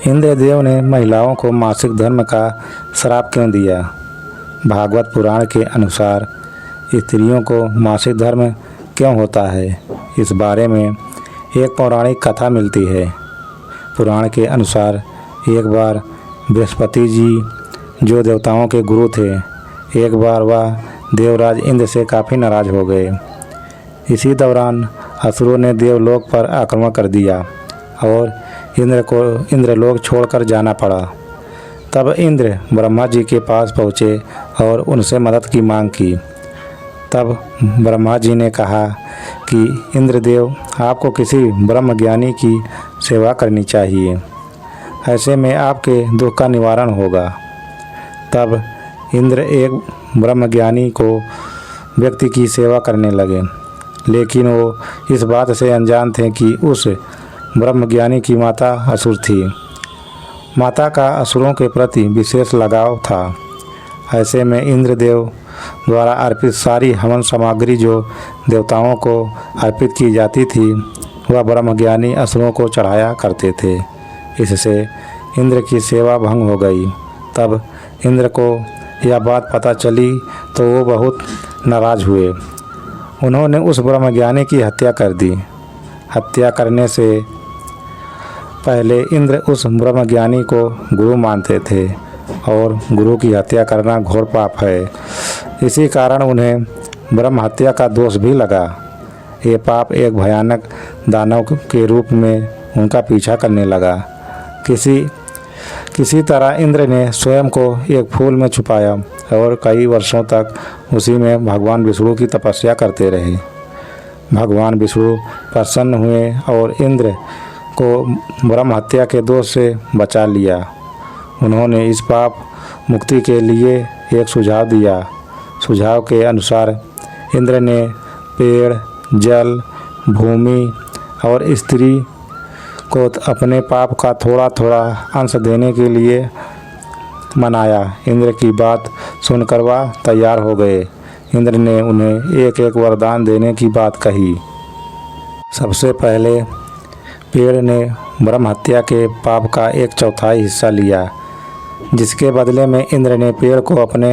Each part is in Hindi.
इंद्रदेव ने महिलाओं को मासिक धर्म का श्राप क्यों दिया? भागवत पुराण के अनुसार स्त्रियों को मासिक धर्म क्यों होता है, इस बारे में एक पौराणिक कथा मिलती है। पुराण के अनुसार एक बार बृहस्पति जी, जो देवताओं के गुरु थे, एक बार वह देवराज इंद्र से काफ़ी नाराज़ हो गए। इसी दौरान असुरों ने देवलोक पर आक्रमण कर दिया और इंद्र को इंद्रलोक छोड़कर जाना पड़ा। तब इंद्र ब्रह्मा जी के पास पहुँचे और उनसे मदद की मांग की। तब ब्रह्मा जी ने कहा कि इंद्रदेव, आपको किसी ब्रह्मज्ञानी की सेवा करनी चाहिए, ऐसे में आपके दुख का निवारण होगा। तब इंद्र एक ब्रह्मज्ञानी को व्यक्ति की सेवा करने लगे, लेकिन वो इस बात से अनजान थे कि उस ब्रह्मज्ञानी की माता असुर थी। माता का असुरों के प्रति विशेष लगाव था। ऐसे में इंद्रदेव द्वारा अर्पित सारी हवन सामग्री जो देवताओं को अर्पित की जाती थी, वह ब्रह्मज्ञानी असुरों को चढ़ाया करते थे। इससे इंद्र की सेवा भंग हो गई। तब इंद्र को यह बात पता चली तो वो बहुत नाराज़ हुए। उन्होंने उस ब्रह्मज्ञानी की हत्या कर दी। हत्या करने से पहले इंद्र उस ब्रह्मज्ञानी को गुरु मानते थे और गुरु की हत्या करना घोर पाप है। इसी कारण उन्हें ब्रह्म हत्या का दोष भी लगा। ये पाप एक भयानक दानव के रूप में उनका पीछा करने लगा। किसी तरह इंद्र ने स्वयं को एक फूल में छुपाया और कई वर्षों तक उसी में भगवान विष्णु की तपस्या करते रहे। भगवान विष्णु प्रसन्न हुए और इंद्र को ब्रह्म हत्या के दोष से बचा लिया। उन्होंने इस पाप मुक्ति के लिए एक सुझाव दिया। सुझाव के अनुसार इंद्र ने पेड़, जल, भूमि और स्त्री को अपने पाप का थोड़ा थोड़ा अंश देने के लिए मनाया। इंद्र की बात सुनकर वह तैयार हो गए। इंद्र ने उन्हें एक एक वरदान देने की बात कही। सबसे पहले पेड़ ने ब्रह्म हत्या के पाप का 1/4 हिस्सा लिया, जिसके बदले में इंद्र ने पेड़ को अपने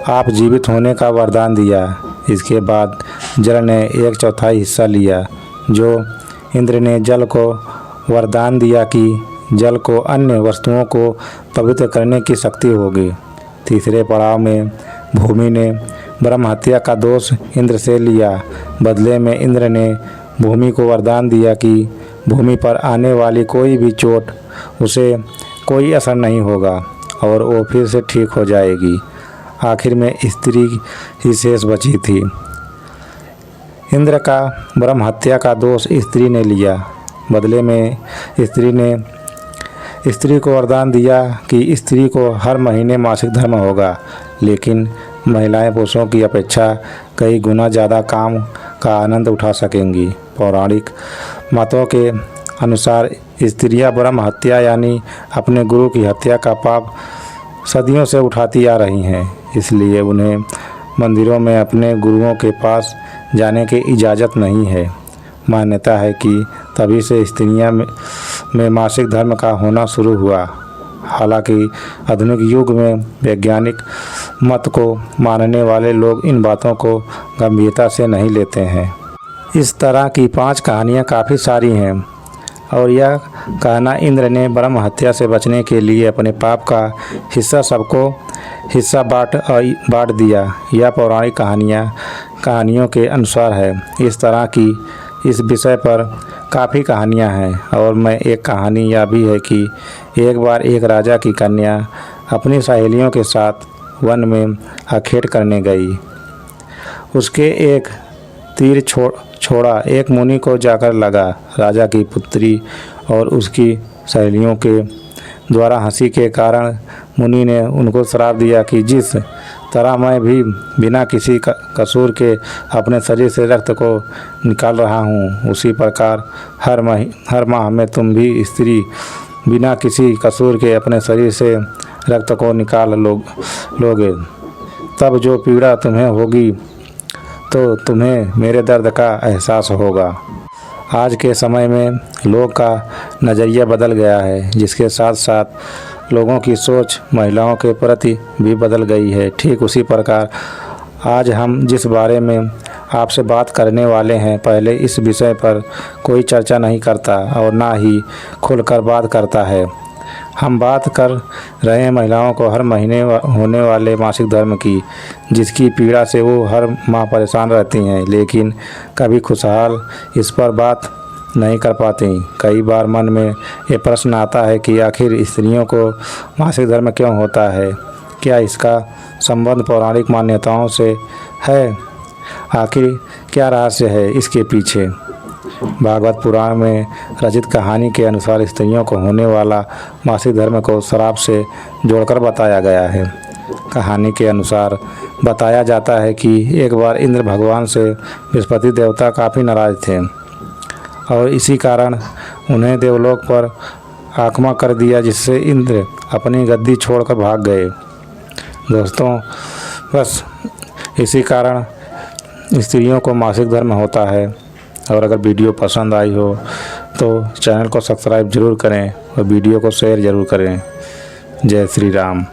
आप जीवित होने का वरदान दिया। इसके बाद जल ने 1/4 हिस्सा लिया, जो इंद्र ने जल को वरदान दिया कि जल को अन्य वस्तुओं को पवित्र करने की शक्ति होगी। तीसरे पड़ाव में भूमि ने ब्रह्म हत्या का दोष इंद्र से लिया। बदले में इंद्र ने भूमि को वरदान दिया कि भूमि पर आने वाली कोई भी चोट उसे कोई असर नहीं होगा और वो फिर से ठीक हो जाएगी। आखिर में स्त्री ही शेष बची थी। इंद्र का ब्रह्म हत्या का दोष स्त्री ने लिया। बदले में स्त्री को वरदान दिया कि स्त्री को हर महीने मासिक धर्म होगा, लेकिन महिलाएं पुरुषों की अपेक्षा कई गुना ज़्यादा काम का आनंद उठा सकेंगी। पौराणिक मतों के अनुसार स्त्रियां ब्रह्म हत्या यानी अपने गुरु की हत्या का पाप सदियों से उठाती आ रही हैं, इसलिए उन्हें मंदिरों में अपने गुरुओं के पास जाने की इजाज़त नहीं है। मान्यता है कि तभी से स्त्रियां में मासिक धर्म का होना शुरू हुआ। हालांकि आधुनिक युग में वैज्ञानिक मत को मानने वाले लोग इन बातों को गंभीरता से नहीं लेते हैं। इस तरह की 5 कहानियाँ काफ़ी सारी हैं और यह कहना इंद्र ने ब्रह्म हत्या से बचने के लिए अपने पाप का हिस्सा सबको हिस्सा बांट दिया, यह पौराणिक कहानियों के अनुसार है। इस तरह की इस विषय पर काफ़ी कहानियाँ हैं और मैं एक कहानी यह भी है कि एक बार एक राजा की कन्या अपनी सहेलियों के साथ वन में आखेट करने गई। उसके एक तीर छोड़ा एक मुनि को जाकर लगा। राजा की पुत्री और उसकी सहेलियों के द्वारा हंसी के कारण मुनि ने उनको श्राप दिया कि जिस तरह मैं भी बिना किसी कसूर के अपने शरीर से रक्त को निकाल रहा हूँ, उसी प्रकार हर माह में तुम भी स्त्री बिना किसी कसूर के अपने शरीर से रक्त को निकाल लोगे। तब जो पीड़ा तुम्हें होगी तो तुम्हें मेरे दर्द का एहसास होगा। आज के समय में लोग का नज़रिया बदल गया है, जिसके साथ साथ लोगों की सोच महिलाओं के प्रति भी बदल गई है। ठीक उसी प्रकार आज हम जिस बारे में आपसे बात करने वाले हैं, पहले इस विषय पर कोई चर्चा नहीं करता और ना ही खुलकर बात करता है। हम बात कर रहे हैं महिलाओं को हर महीने होने वाले मासिक धर्म की, जिसकी पीड़ा से वो हर माह परेशान रहती हैं, लेकिन कभी खुशहाल इस पर बात नहीं कर पाती। कई बार मन में ये प्रश्न आता है कि आखिर स्त्रियों को मासिक धर्म क्यों होता है? क्या इसका संबंध पौराणिक मान्यताओं से है? आखिर क्या रहस्य है इसके पीछे? भागवत पुराण में रचित कहानी के अनुसार स्त्रियों को होने वाला मासिक धर्म को श्राप से जोड़कर बताया गया है। कहानी के अनुसार बताया जाता है कि एक बार इंद्र भगवान से बृहस्पति देवता काफ़ी नाराज थे और इसी कारण उन्हें देवलोक पर आक्रमा कर दिया, जिससे इंद्र अपनी गद्दी छोड़कर भाग गए। दोस्तों, बस इसी कारण स्त्रियों को मासिक धर्म होता है। और अगर वीडियो पसंद आई हो तो चैनल को सब्सक्राइब ज़रूर करें और वीडियो को शेयर ज़रूर करें। जय श्री राम।